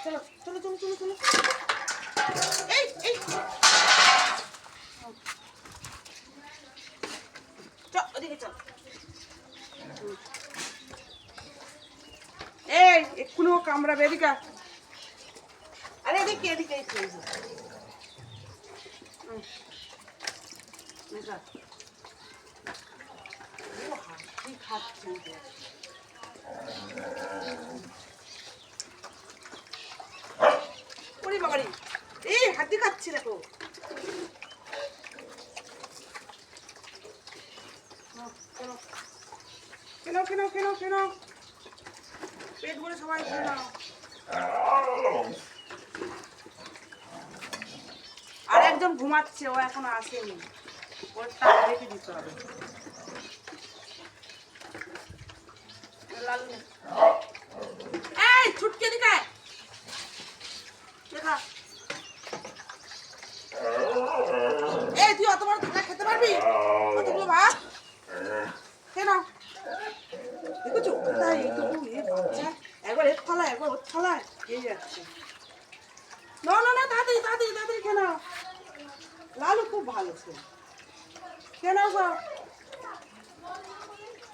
চলো চলো চলো চলো চলো এই এই চল ওদিকে চল এই এক্ষুনি ও কামড়াবে এদিকে আরে এদিকে এদিকে খাচ্ছে ওরে বাবারে এই হাতি খাচ্ছে দেখো কেন কেন কেন কেন পেট ভরে সবাই খেয়ে নাও আর একজন ঘুমাচ্ছে ও এখনো আসেনি ওর টাকা রেখে দিতে হবে এই ছুটকে দিকে দেখা এই তুই অত বড় থাকা খেতে পারবি কতগুলো ভাত কেন দেখছো কোথায় এইটুকু বাচ্চা একবার এর থালায় একবার ওর থালায় খেয়ে যাচ্ছে না না না তাড়াতাড়ি তাড়াতাড়ি তাড়াতাড়ি কেন লালু খুব ভালো ছিল কেন গো